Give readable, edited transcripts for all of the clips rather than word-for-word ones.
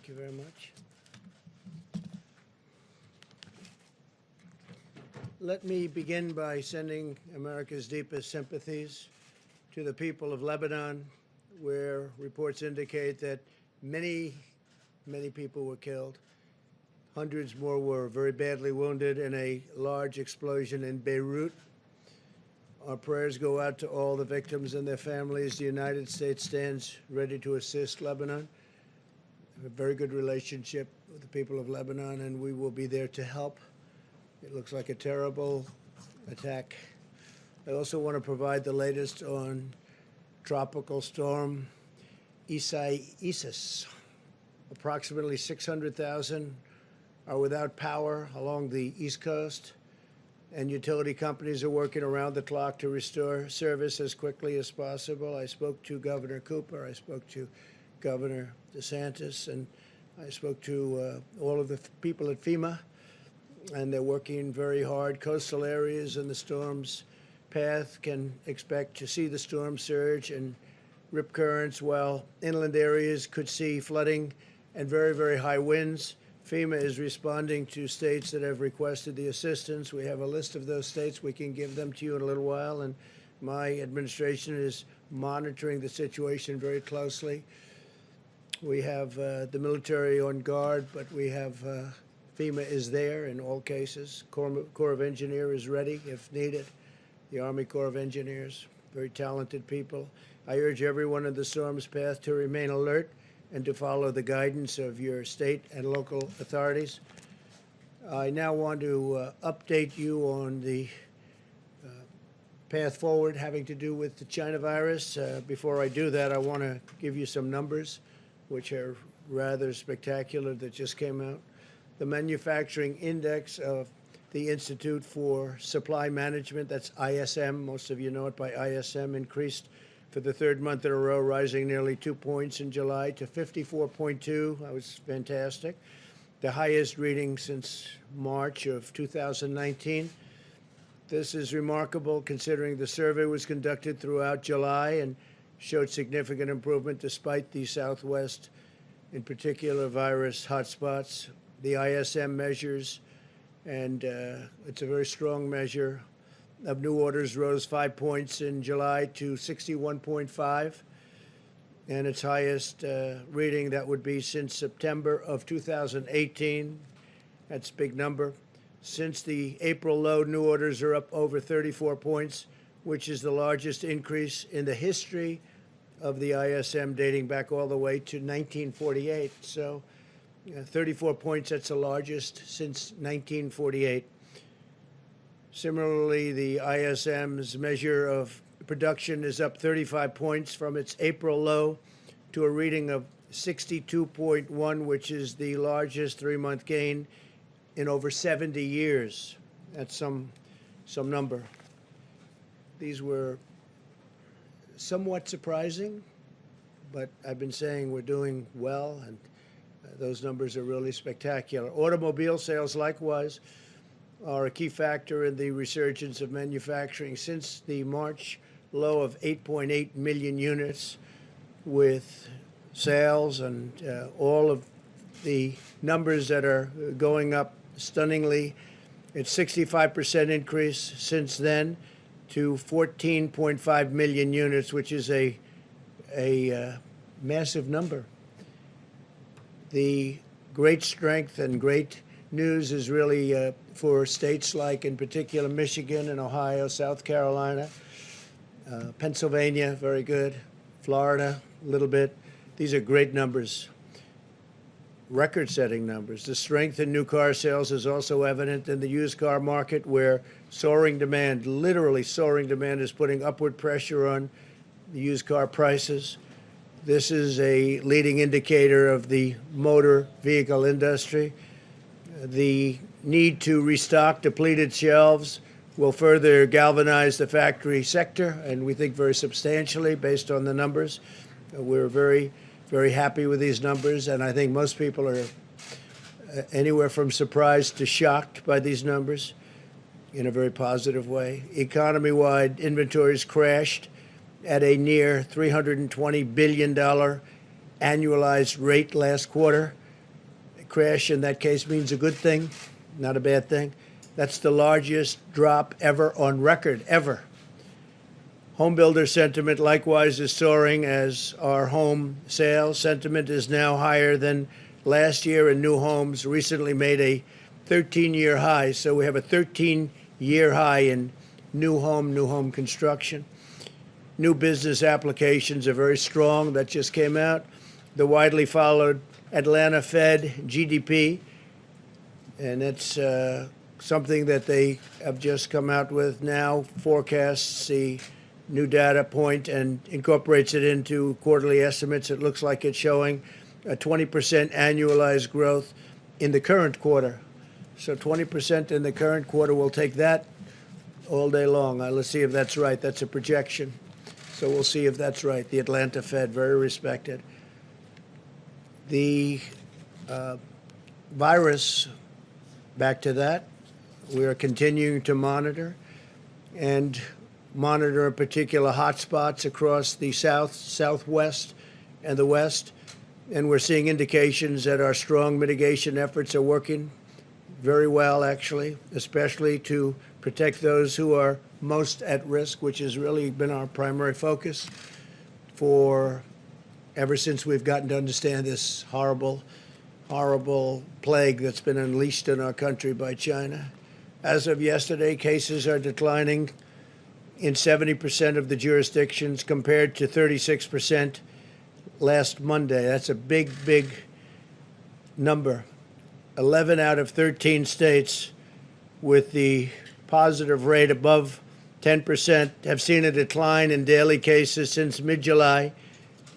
Thank you very much. Let me begin by sending America's deepest sympathies to the people of Lebanon, where reports indicate that many people were killed. Hundreds more were very badly wounded in a large explosion in Beirut. Our prayers go out to all the victims and their families. The United States stands ready to assist Lebanon. We have a very good relationship with the people of Lebanon, and we will be there to help. It looks like a terrible attack. I also want to provide the latest on Tropical Storm Isaias. Approximately 600,000 are without power along the East Coast, and utility companies are working around the clock to restore service as quickly as possible. I spoke to Governor Cooper, I spoke to Governor DeSantis, and I spoke to all of the people at FEMA, and they're working very hard. Coastal areas in the storm's path can expect to see the storm surge and rip currents, while inland areas could see flooding and very high winds. FEMA is responding to states that have requested the assistance. We have a list of those states. We can give them to you in a little while, and my administration is monitoring the situation very closely. We have the military on guard, but we have FEMA is there in all cases. Corps of Engineers is ready if needed. The Army Corps of Engineers, very talented people. I urge everyone in the storm's path to remain alert and to follow the guidance of your state and local authorities. I now want to update you on the path forward having to do with the China virus. Before I do that, I want to give you some numbers, which are rather spectacular, that just came out. The manufacturing index of the Institute for Supply Management, that's ISM, most of you know it by ISM, increased for the third month in a row, rising nearly 2 points in July to 54.2. That was fantastic. The highest reading since March of 2019. This is remarkable considering the survey was conducted throughout July and showed significant improvement despite the Southwest, in particular, virus hotspots. The ISM measures, and it's a very strong measure, of new orders rose 5 points in July to 61.5, and its highest reading that would be since September of 2018. That's a big number. Since the April low, new orders are up over 34 points, which is the largest increase in the history of the ISM, dating back all the way to 1948. So 34 points, that's the largest since 1948. Similarly, the ISM's measure of production is up 35 points from its April low to a reading of 62.1, which is the largest three-month gain in over 70 years. That's some number. These were somewhat surprising, but I've been saying we're doing well, and those numbers are really spectacular. Automobile sales, likewise, are a key factor in the resurgence of manufacturing. Since the March low of 8.8 million units, with sales and all of the numbers that are going up stunningly, it's 65% increase since then to 14.5 million units, which is a massive number. The great strength and great news is really for states like, in particular, Michigan and Ohio, South Carolina, Pennsylvania, very good, Florida, a little bit. These are great numbers, record-setting numbers. The strength in new car sales is also evident in the used car market, where soaring demand, literally soaring demand, is putting upward pressure on the used car prices. This is a leading indicator of the motor vehicle industry. The need to restock depleted shelves will further galvanize the factory sector, and we think very substantially based on the numbers. We're very happy with these numbers, and I think most people are anywhere from surprised to shocked by these numbers in a very positive way. Economy-wide inventories crashed at a near $320 billion annualized rate last quarter, crash in that case means a good thing, not a bad thing. That's the largest drop ever on record, ever. Home builder sentiment likewise is soaring, as our home sales sentiment is now higher than last year, and new homes recently made a 13-year high. So we have a 13-year high in new home construction. New business applications are very strong. That just came out. The widely followed Atlanta Fed GDP, and it's something that they have just come out with now, forecasts the new data point and incorporates it into quarterly estimates. It looks like it's showing a 20% annualized growth in the current quarter. So 20% in the current quarter, we'll take that all day long. Let's see if that's right. That's a projection. So we'll see if that's right. The Atlanta Fed, very respected. The virus, back to that, we are continuing to monitor and monitor in particular hotspots across the south, southwest, and the west. And we're seeing indications that our strong mitigation efforts are working very well, actually, especially to protect those who are most at risk, which has really been our primary focus for ever since we've gotten to understand this horrible, horrible plague that's been unleashed in our country by China. As of yesterday, cases are declining in 70% of the jurisdictions compared to 36% last Monday. That's a big, big number. 11 out of 13 states with the positive rate above 10% have seen a decline in daily cases since mid-July.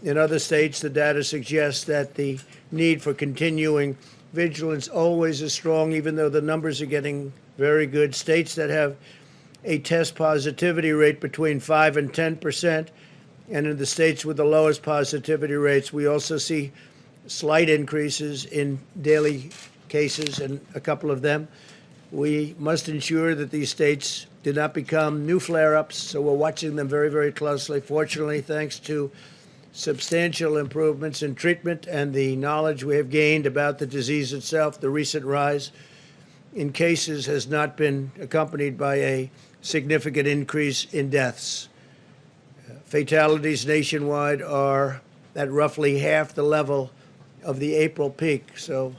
In other states, the data suggests that the need for continuing vigilance always is strong, even though the numbers are getting very good. States that have a test positivity rate between 5 and 10%, and in the states with the lowest positivity rates, we also see slight increases in daily cases in a couple of them. We must ensure that these states do not become new flare-ups, so we're watching them very, very closely. Fortunately, thanks to substantial improvements in treatment and the knowledge we have gained about the disease itself, the recent rise in cases has not been accompanied by a significant increase in deaths. Fatalities nationwide are at roughly half the level of the April peak. So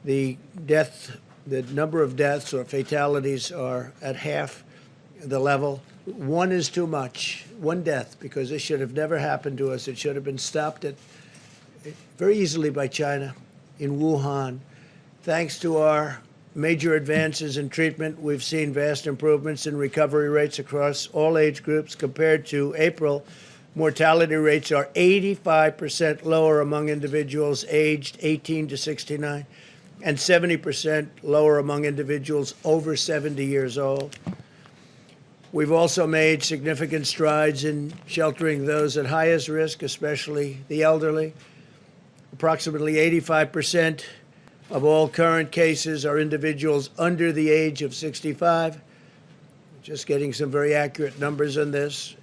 the number of deaths or fatalities are at half the level. One is too much, one death, because this should have never happened to us. It should have been stopped very easily by China in Wuhan. Thanks to our major advances in treatment, we've seen vast improvements in recovery rates across all age groups. Compared to April, mortality rates are 85% lower among individuals aged 18 to 69 and 70% lower among individuals over 70 years old. We've also made significant strides in sheltering those at highest risk, especially the elderly. Approximately 85% of all current cases are individuals under the age of 65. Just getting some very accurate numbers on this.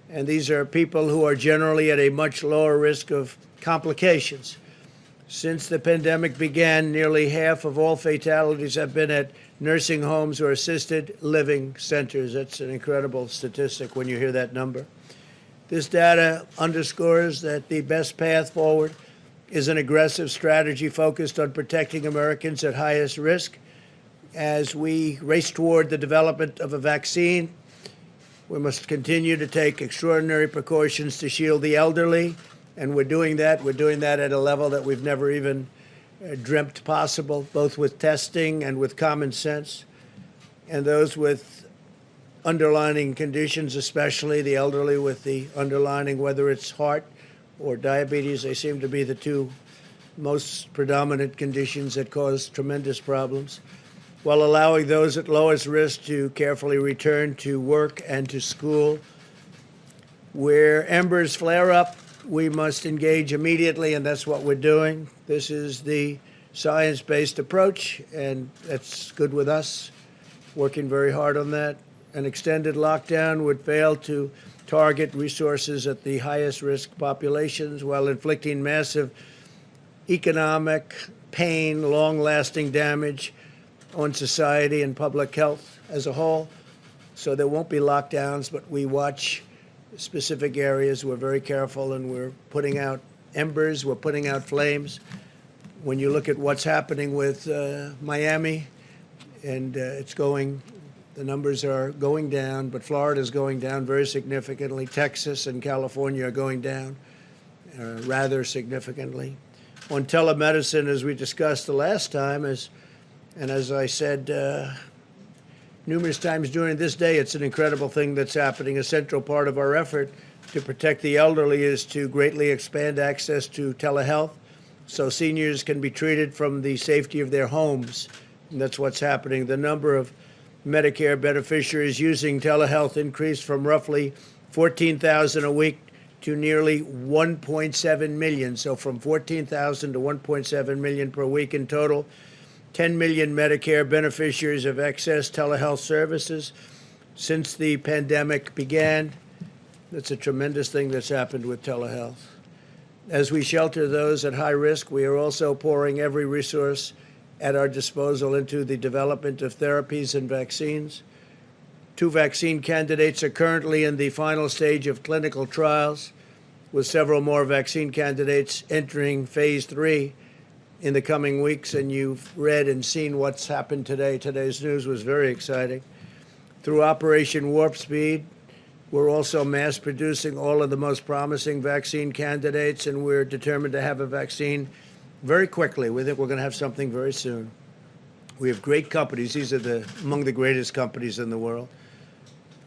And these are people who are generally at a much lower risk of complications. Since the pandemic began, nearly half of all fatalities have been at nursing homes or assisted living centers. That's an incredible statistic when you hear that number. This data underscores that the best path forward is an aggressive strategy focused on protecting Americans at highest risk. As we race toward the development of a vaccine, we must continue to take extraordinary precautions to shield the elderly, and we're doing that. We're doing that at a level that we've never even dreamt possible, both with testing and with common sense. And those with underlying conditions, especially the elderly with the underlying, whether it's heart or diabetes, they seem to be the two most predominant conditions that cause tremendous problems, while allowing those at lowest risk to carefully return to work and to school. Where embers flare up, we must engage immediately, and that's what we're doing. This is the science-based approach, and that's good with us, working very hard on that. An extended lockdown would fail to target resources at the highest risk populations while inflicting massive economic pain, long-lasting damage on society and public health as a whole. So there won't be lockdowns, but we watch specific areas. We're very careful, and we're putting out embers. We're putting out flames. When you look at what's happening with Miami, and the numbers are going down, but Florida is going down very significantly. Texas and California are going down rather significantly. On telemedicine, as we discussed the last time, and as I said numerous times during this day, it's an incredible thing that's happening. A central part of our effort to protect the elderly is to greatly expand access to telehealth so seniors can be treated from the safety of their homes. And that's what's happening. The number of Medicare beneficiaries using telehealth increased from roughly 14,000 a week to nearly 1.7 million. So from 14,000 to 1.7 million per week in total. 10 million Medicare beneficiaries have accessed telehealth services since the pandemic began. That's a tremendous thing that's happened with telehealth. As we shelter those at high risk, we are also pouring every resource at our disposal into the development of therapies and vaccines. 2 vaccine candidates are currently in the final stage of clinical trials, with several more vaccine candidates entering phase 3 in the coming weeks. And you've read and seen what's happened today. Today's news was very exciting. Through Operation Warp Speed, we're also mass producing all of the most promising vaccine candidates, and we're determined to have a vaccine very quickly. We think we're going to have something very soon. We have great companies. These are among the greatest companies in the world.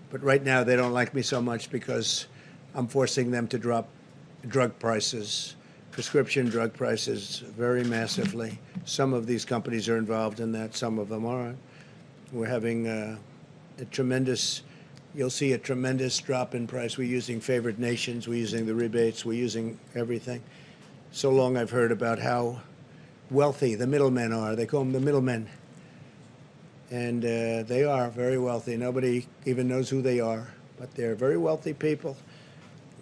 But right now, they don't like me so much because I'm forcing them to drop drug prices, prescription drug prices, very massively. Some of these companies are involved in that. Some of them aren't. We're having you'll see a tremendous drop in price. We're using favored nations. We're using the rebates. We're using everything. So long I've heard about how wealthy the middlemen are. They call them the middlemen. And they are very wealthy. Nobody even knows who they are, but they're very wealthy people.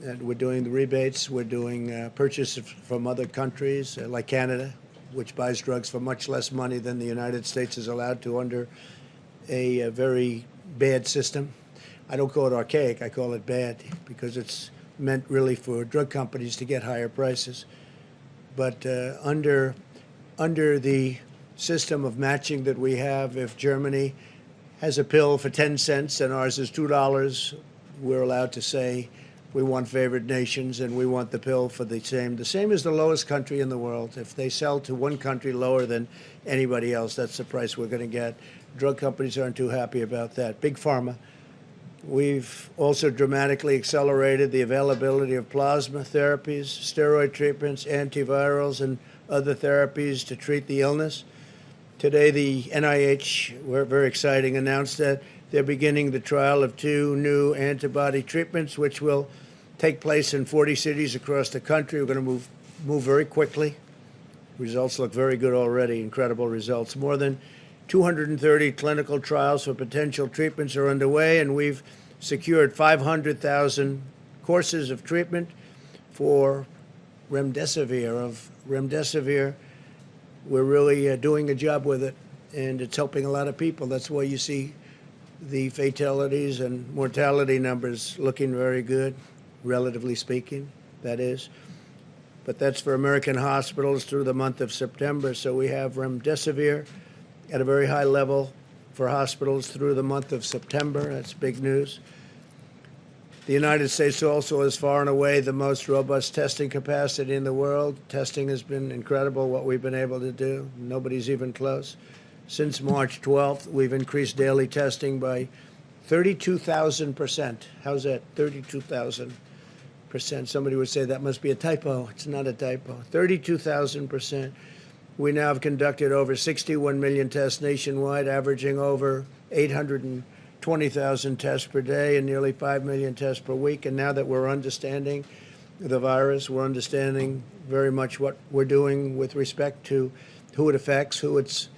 And we're doing the rebates. We're doing purchases from other countries, like Canada, which buys drugs for much less money than the United States is allowed to under a very bad system. I don't call it archaic. I call it bad because it's meant really for drug companies to get higher prices. But under the system of matching that we have, if Germany has a pill for 10 cents and ours is $2, we're allowed to say we want favored nations and we want the pill for the same. The same as the lowest country in the world. If they sell to one country lower than anybody else, that's the price we're going to get. Drug companies aren't too happy about that. Big pharma. We've also dramatically accelerated the availability of plasma therapies, steroid treatments, antivirals, and other therapies to treat the illness. Today, the NIH, very exciting, announced that they're beginning the trial of 2 new antibody treatments, which will take place in 40 cities across the country. We're going to move very quickly. Results look very good already, incredible results. More than 230 clinical trials for potential treatments are underway, and we've secured 500,000 courses of treatment for remdesivir. We're really doing a job with it, and it's helping a lot of people. That's why you see the fatalities and mortality numbers looking very good, relatively speaking, that is. But that's for American hospitals through the month of September. So we have remdesivir at a very high level for hospitals through the month of September. That's big news. The United States also is far and away the most robust testing capacity in the world. Testing has been incredible, what we've been able to do. Nobody's even close. Since March 12th, we've increased daily testing by 32,000%. How's that? 32,000%. Somebody would say that must be a typo. It's not a typo. 32,000%. We now have conducted over 61 million tests nationwide, averaging over 820,000 tests per day and nearly 5 million tests per week. And now that we're understanding the virus, we're understanding very much what we're doing with respect to who it affects, who it's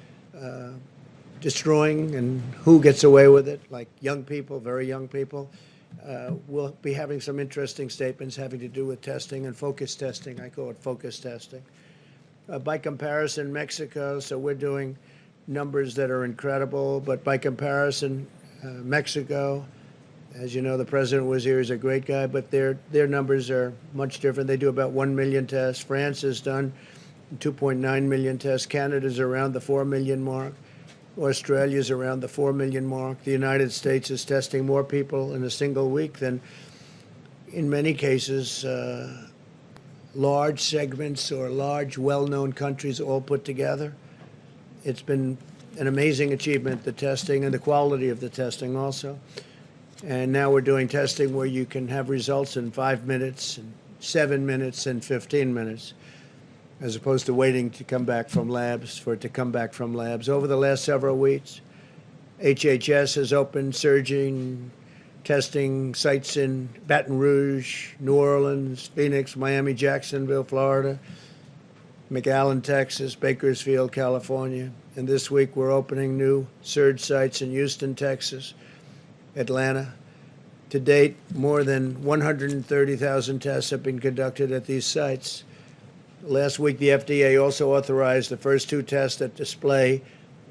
destroying, and who gets away with it, like young people, very young people. We'll be having some interesting statements having to do with testing and focus testing. I call it focus testing. By comparison, Mexico, so we're doing numbers that are incredible, but by comparison, Mexico, as you know, the president was here, he's a great guy, but their numbers are much different. They do about 1 million tests. France has done 2.9 million tests. Canada's around the 4 million mark. Australia's around the 4 million mark. The United States is testing more people in a single week than, in many cases, large segments or large, well-known countries all put together. It's been an amazing achievement, the testing and the quality of the testing also. And now we're doing testing where you can have results in 5 minutes, and 7 minutes, and 15 minutes, as opposed to waiting to come back from labs, for it to come back from labs. Over the last several weeks, HHS has opened surging testing sites in Baton Rouge, New Orleans, Phoenix, Miami, Jacksonville, Florida, McAllen, Texas, Bakersfield, California. And this week we're opening new surge sites in Houston, Texas, Atlanta. To date, more than 130,000 tests have been conducted at these sites. Last week, the FDA also authorized the first 2 tests that display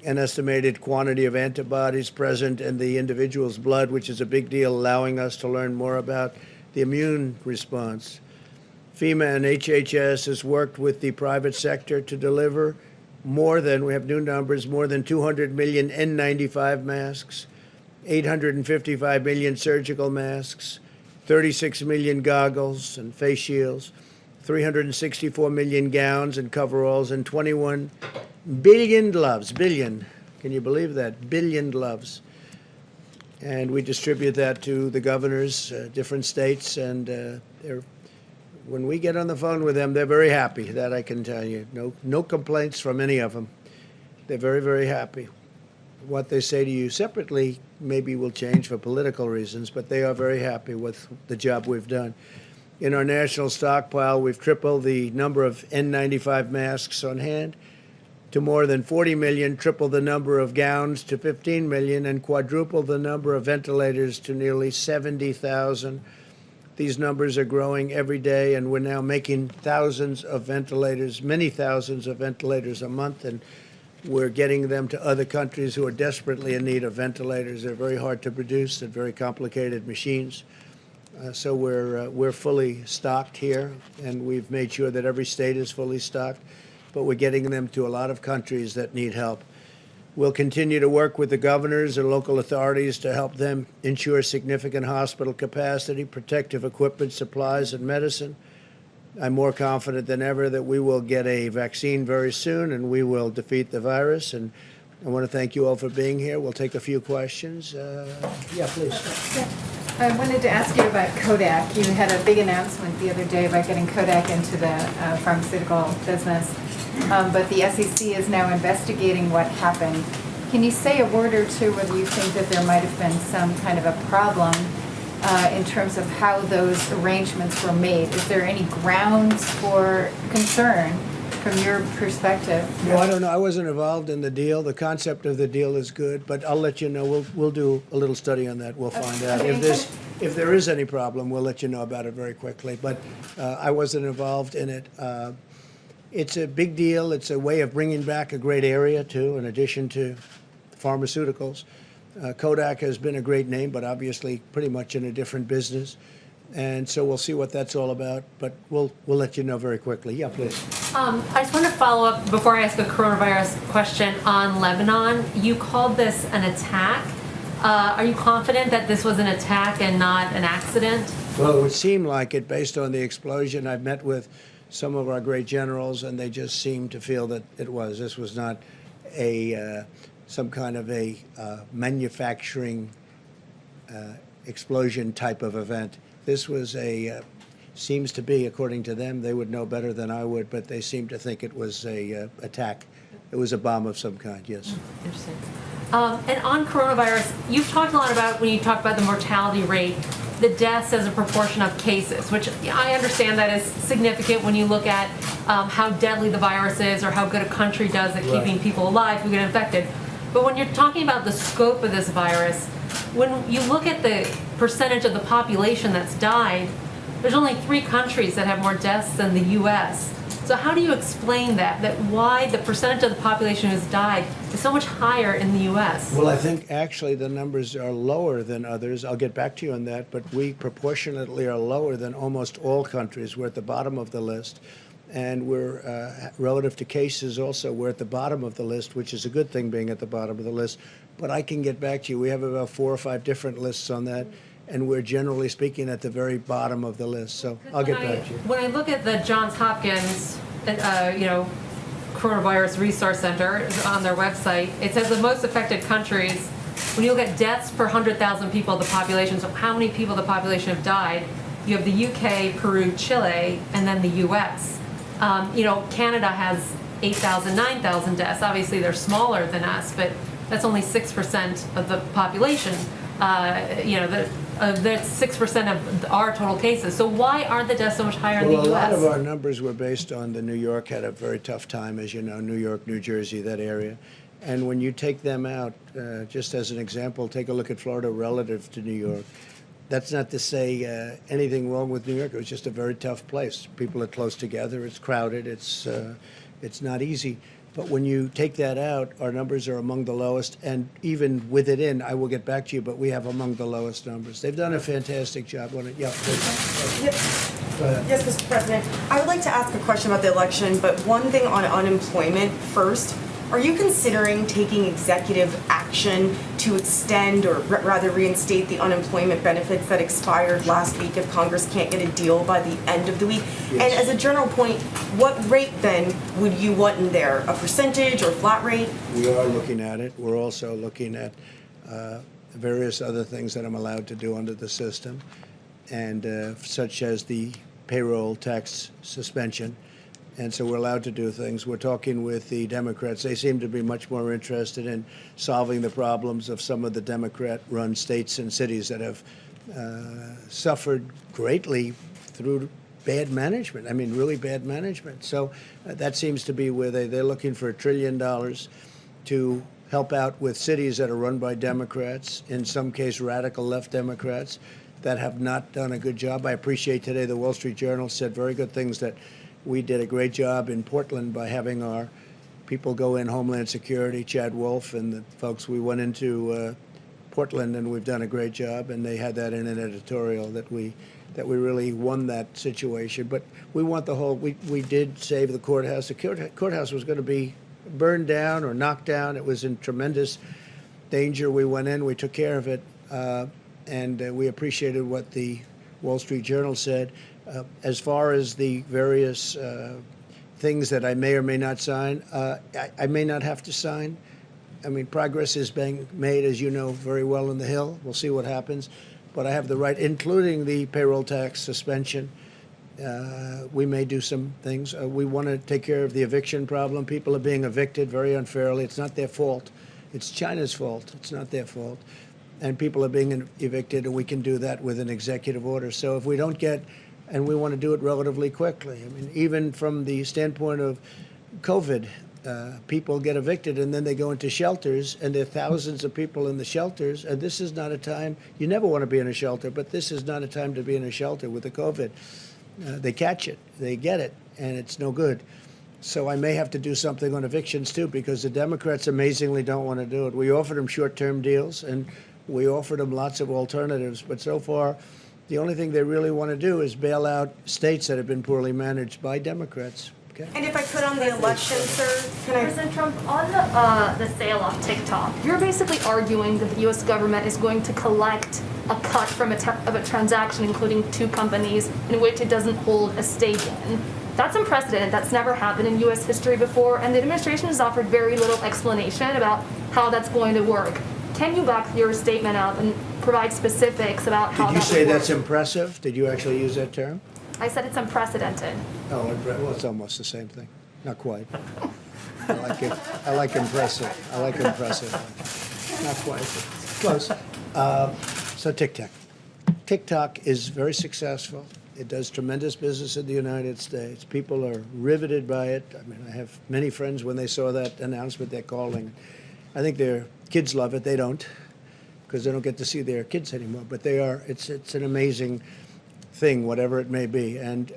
an estimated quantity of antibodies present in the individual's blood, which is a big deal, allowing us to learn more about the immune response. FEMA and HHS has worked with the private sector to deliver we have new numbers, more than 200 million N95 masks, 855 million surgical masks, 36 million goggles and face shields, 364 million gowns and coveralls, and 21 billion gloves. Billion. Can you believe that? Billion gloves. And we distribute that to the governors, different states, and when we get on the phone with them, they're very happy, that I can tell you. No complaints from any of them. They're very, very happy. What they say to you separately maybe will change for political reasons, but they are very happy with the job we've done. In our national stockpile, we've tripled the number of N95 masks on hand to more than 40 million, tripled the number of gowns to 15 million, and quadrupled the number of ventilators to nearly 70,000. These numbers are growing every day, and we're now making thousands of ventilators, many thousands of ventilators a month, and we're getting them to other countries who are desperately in need of ventilators. They're very hard to produce. They're very complicated machines. So we're fully stocked here, and we've made sure that every state is fully stocked, but we're getting them to a lot of countries that need help. We'll continue to work with the governors and local authorities to help them ensure significant hospital capacity, protective equipment, supplies, and medicine. I'm more confident than ever that we will get a vaccine very soon, and we will defeat the virus. And I want to thank you all for being here. We'll take a few questions. Yeah, please. Yeah. I wanted to ask you about Kodak. You had a big announcement the other day about getting Kodak into the pharmaceutical business, but the SEC is now investigating what happened. Can you say a word or two whether you think that there might have been some kind of a problem in terms of how those arrangements were made? Is there any grounds for concern from your perspective? No, I don't know. I wasn't involved in the deal. The concept of the deal is good, but I'll let you know. We'll do a little study on that. We'll find out. Okay. If there is any problem, we'll let you know about it very quickly. But I wasn't involved in it. It's a big deal. It's a way of bringing back a great area, too, in addition to pharmaceuticals. Kodak has been a great name, but obviously pretty much in a different business. And so we'll see what that's all about, but we'll let you know very quickly. Yeah, please. I just want to follow up before I ask a coronavirus question on Lebanon. You called this an attack. Are you confident that this was an attack and not an accident? Well, it would seem like it based on the explosion. I've met with some of our great generals, and they just seem to feel that it was. This was not some kind of a manufacturing explosion type of event. This was seems to be, according to them, they would know better than I would, but they seem to think it was a attack. It was a bomb of some kind, yes. Interesting. And on coronavirus, you've talked a lot about, when you talk about the mortality rate, the deaths as a proportion of cases, which I understand that is significant when you look at how deadly the virus is or how good a country does at keeping people alive who get infected. But when you're talking about the scope of this virus, when you look at the percentage of the population that's died, there's only 3 countries that have more deaths than the U.S. So how do you explain that why the percentage of the population who's died is so much higher in the U.S.? Well, I think actually the numbers are lower than others. I'll get back to you on that, but we proportionately are lower than almost all countries. We're at the bottom of the list. And we're, relative to cases also, we're at the bottom of the list, which is a good thing being at the bottom of the list. But I can get back to you. We have about 4 or 5 different lists on that. And we're generally speaking at the very bottom of the list. So I'll get back to you. When I look at the Johns Hopkins, Coronavirus Resource Center on their website, it says the most affected countries, when you look at deaths per 100,000 people, the population, so how many people the population have died, you have the UK, Peru, Chile, and then the US. Canada has 8,000, 9,000 deaths. Obviously, they're smaller than us, but that's only 6% of the population. That's 6% of our total cases. So why aren't the deaths so much higher in the U.S.? Well, a lot of our numbers were based on the New York had a very tough time, as you know, New York, New Jersey, that area. And when you take them out, just as an example, take a look at Florida relative to New York. That's not to say anything wrong with New York. It was just a very tough place. People are close together. It's crowded. It's not easy. But when you take that out, our numbers are among the lowest. And even with it in, I will get back to you, but we have among the lowest numbers. They've done a fantastic job on it. Yeah. Go ahead. Yes, Mr. President. I would like to ask a question about the election, but one thing on unemployment first. Are you considering taking executive action to extend or rather reinstate the unemployment benefits that expired last week if Congress can't get a deal by the end of the week? Yes. And as a general point, what rate then would you want in there? A percentage or flat rate? We are looking at it. We're also looking at various other things that I'm allowed to do under the system, and such as the payroll tax suspension. And so we're allowed to do things. We're talking with the Democrats. They seem to be much more interested in solving the problems of some of the Democrat-run states and cities that have suffered greatly through bad management. I mean, really bad management. So that seems to be where they're looking for $1 trillion to help out with cities that are run by Democrats, in some case radical left Democrats, that have not done a good job. I appreciate today the Wall Street Journal said very good things, that we did a great job in Portland by having our people go in, Homeland Security, Chad Wolf and the folks. We went into Portland, and we've done a great job, and they had that in an editorial that we really won that situation. But we want the whole, we did save the courthouse. The courthouse was going to be burned down or knocked down. It was in tremendous danger. We went in, we took care of it, and we appreciated what the Wall Street Journal said. As far as the various things that I may or may not sign, I may not have to sign. I mean, progress is being made, as you know very well, in the Hill. We'll see what happens. But I have the right, including the payroll tax suspension. We may do some things. We want to take care of the eviction problem. People are being evicted very unfairly. It's not their fault. It's China's fault. It's not their fault. And people are being evicted, and we can do that with an executive order. So if we don't get, and we want to do it relatively quickly. I mean, even from the standpoint of COVID, people get evicted and then they go into shelters, and there are thousands of people in the shelters. And this is not a time, you never want to be in a shelter, but this is not a time to be in a shelter with the COVID. They catch it, they get it, and it's no good. So I may have to do something on evictions too, because the Democrats amazingly don't want to do it. We offered them short-term deals, and we offered them lots of alternatives, but so far, the only thing they really want to do is bail out states that have been poorly managed by Democrats. Okay? And if I could on the election, sir, can I? President Trump, on the sale of TikTok, you're basically arguing that the U.S. government is going to collect a cut from of a transaction, including 2 companies, in which it doesn't hold a stake in. That's unprecedented. That's never happened in U.S. history before, and the administration has offered very little explanation about how that's going to work. Can you back your statement up and provide specifics about how Did you that say would work? that's impressive? Did you actually use that term? I said it's unprecedented. Oh, well, it's almost the same thing. Not quite. I like it. I like impressive. I like impressive. Not quite. Close. So TikTok. TikTok is very successful. It does tremendous business in the United States. People are riveted by it. I mean, I have many friends, when they saw that announcement, they're calling. I think their kids love it. They don't, because they don't get to see their kids anymore. But they are. It's an amazing thing, whatever it may be. And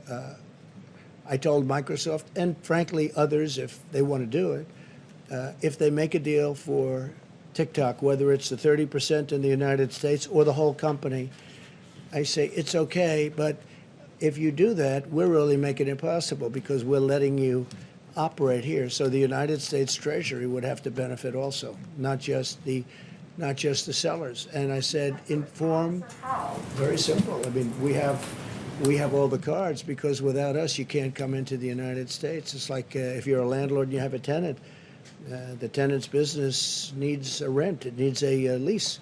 I told Microsoft, and frankly others, if they want to do it, if they make a deal for TikTok, whether it's the 30% in the United States or the whole company, I say it's okay, but if you do that, we're really making it possible because we're letting you operate here. So the United States Treasury would have to benefit also, not just the sellers. And I said, inform. Very simple. I mean, we have all the cards because without us, you can't come into the United States. It's like if you're a landlord and you have a tenant, the tenant's business needs a rent. It needs a lease.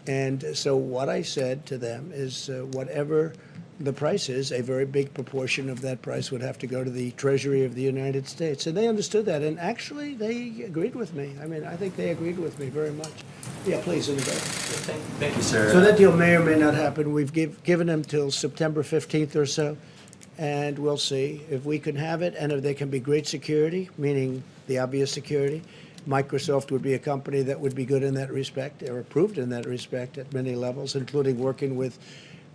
And so what I said to them is whatever the price is, a very big proportion of that price would have to go to the Treasury of the United States. And they understood that. And actually, they agreed with me. I mean, I think they agreed with me very much. Yeah, please, in the back. Thank you, sir. So that deal may or may not happen. We've given them till September 15th or so. And we'll see if we can have it and if they can be great security, meaning the obvious security. Microsoft would be a company that would be good in that respect, or approved in that respect at many levels, including working with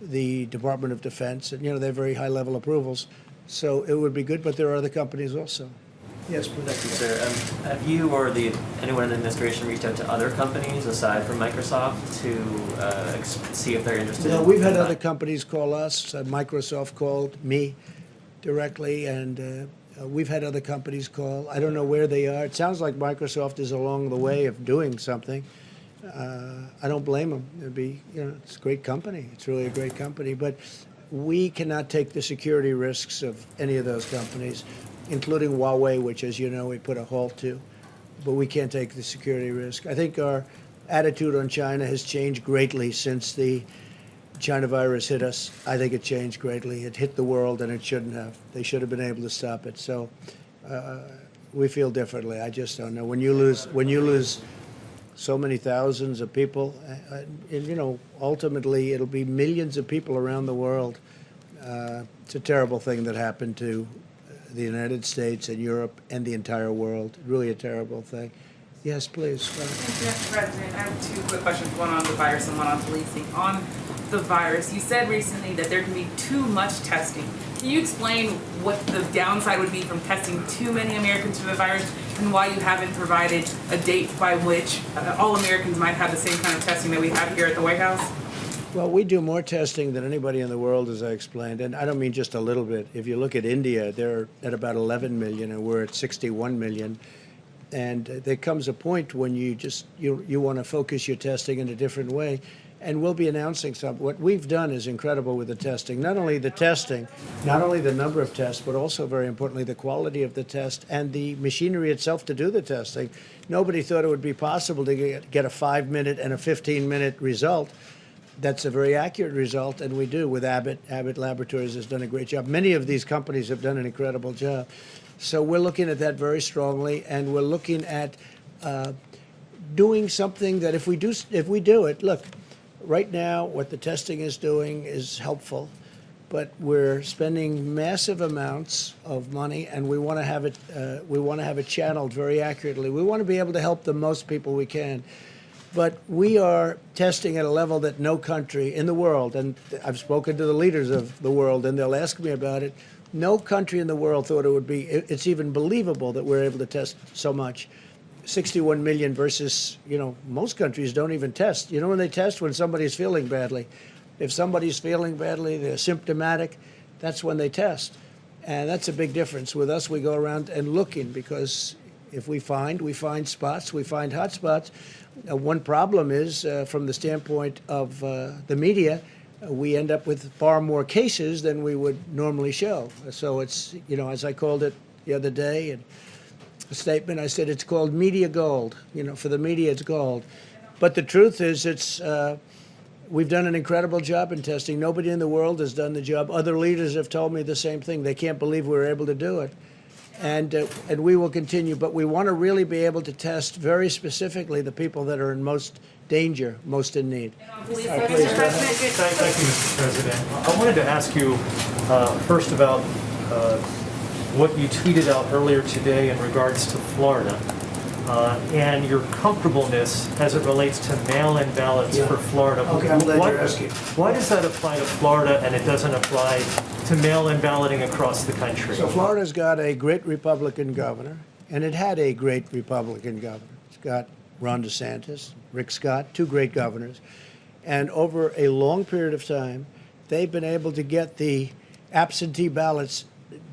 the Department of Defense. And, you know, they have very high-level approvals. So it would be good, but there are other companies also. Yes, please. Thank you, sir. Have you or anyone in the administration reached out to other companies aside from Microsoft to see if they're interested? No, we've had other companies call us. Microsoft called me directly, and we've had other companies call. I don't know where they are. It sounds like Microsoft is along the way of doing something. I don't blame them. It'd be, you know, it's a great company. It's really a great company. But we cannot take the security risks of any of those companies, including Huawei, which, as you know, we put a halt to. But we can't take the security risk. I think our attitude on China has changed greatly since the China virus hit us. I think it changed greatly. It hit the world, and it shouldn't have. They should have been able to stop it. So we feel differently. I just don't know. When you lose so many thousands of people, and, you know, ultimately it'll be millions of people around the world. It's a terrible thing that happened to the United States and Europe and the entire world. Really a terrible thing. Yes, please. Thank you, Mr. President. I have two quick questions, one on the virus and one on policing. On the virus, you said recently that there can be too much testing. Can you explain what the downside would be from testing too many Americans for the virus and why you haven't provided a date by which all Americans might have the same kind of testing that we have here at the White House? Well, we do more testing than anybody in the world, as I explained, and I don't mean just a little bit. If you look at India, they're at about 11 million, and we're at 61 million. And there comes a point when you want to focus your testing in a different way, and we'll be announcing something. What we've done is incredible with the testing. Not only the testing, not only the number of tests, but also, very importantly, the quality of the test and the machinery itself to do the testing. Nobody thought it would be possible to get a 5-minute and a 15-minute result. That's a very accurate result, and we do with Abbott. Abbott Laboratories has done a great job. Many of these companies have done an incredible job. So we're looking at that very strongly, and we're looking at doing something that if we do it, look, right now what the testing is doing is helpful, but we're spending massive amounts of money, and we want to have it channeled very accurately. We want to be able to help the most people we can. But we are testing at a level that no country in the world, and I've spoken to the leaders of the world, and they'll ask me about it, no country in the world thought it would be, it's even believable that we're able to test so much. 61 million versus, you know, most countries don't even test. You know when they test? When somebody's feeling badly. If somebody's feeling badly, they're symptomatic, that's when they test. And that's a big difference. With us, we go around and looking, because if we find spots, we find hot spots. One problem is, from the standpoint of the media, we end up with far more cases than we would normally show. So it's, you know, as I called it the other day, and a statement, I said it's called media gold. You know, for the media, it's gold. But the truth is, we've done an incredible job in testing. Nobody in the world has done the job. Other leaders have told me the same thing. They can't believe we're able to do it. And we will continue. But we want to really be able to test very specifically the people that are in most danger, most in need. Please, Please, Mr. President, Thank you, Mr. President. I wanted to ask you first about what you tweeted out earlier today in regards to Florida. and your comfortableness as it relates to mail-in ballots Yeah. for Florida. Okay, I'm glad What- you're asking. Why does that apply to Florida and it doesn't apply to mail-in balloting across the country? So Florida's got a great Republican governor, and it had a great Republican governor. It's got Ron DeSantis, Rick Scott, two great governors. And over a long period of time, they've been able to get the absentee ballots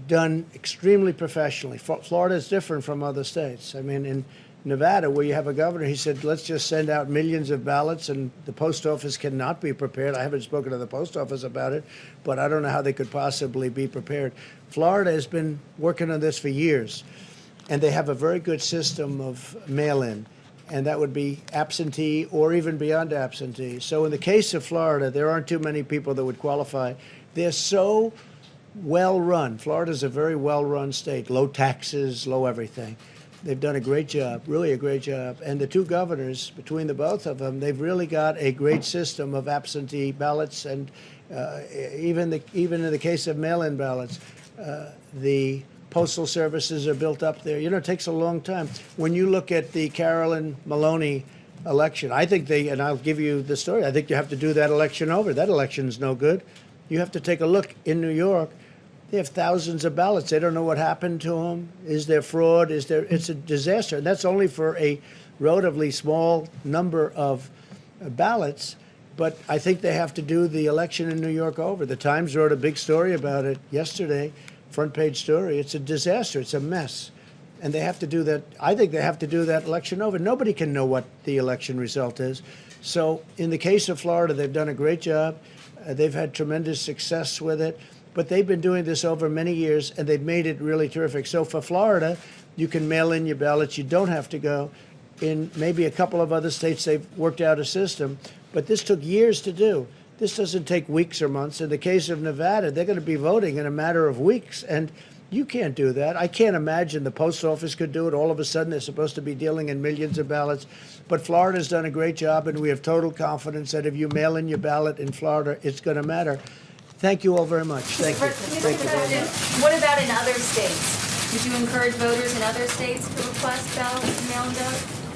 done extremely professionally. Florida is different from other states. I mean, in Nevada, where you have a governor, he said, let's just send out millions of ballots and the post office cannot be prepared. I haven't spoken to the post office about it, but I don't know how they could possibly be prepared. Florida has been working on this for years, and they have a very good system of mail-in, and that would be absentee or even beyond absentee. So in the case of Florida, there aren't too many people that would qualify. They're so well-run. Florida's a very well-run state, low taxes, low everything. They've done a great job, really a great job. And the two governors, between the both of them, they've really got a great system of absentee ballots, and even in the case of mail-in ballots, the postal services are built up there. You know, it takes a long time. When you look at the Carolyn Maloney election, I think and I'll give you the story, I think you have to do that election over. That election's no good. You have to take a look in New York. They have thousands of ballots. They don't know what happened to them. Is there fraud? It's a disaster. And that's only for a relatively small number of ballots. But I think they have to do the election in New York over. The Times wrote a big story about it yesterday, front page story. It's a disaster. It's a mess. And they have to do that. I think they have to do that election over. Nobody can know what the election result is. So in the case of Florida, they've done a great job. They've had tremendous success with it. But they've been doing this over many years, and they've made it really terrific. So for Florida, you can mail in your ballots. You don't have to go. In maybe a couple of other states, they've worked out a system. But this took years to do. This doesn't take weeks or months. In the case of Nevada, they're going to be voting in a matter of weeks. And you can't do that. I can't imagine the post office could do it. All of a sudden, they're supposed to be dealing in millions of ballots. But Florida's done a great job, and we have total confidence that if you mail in your ballot in Florida, it's going to matter. Thank you all very much. Thank you. Thank you very much. What about in other states? Would you encourage voters in other states to request ballots and mail-in ballots?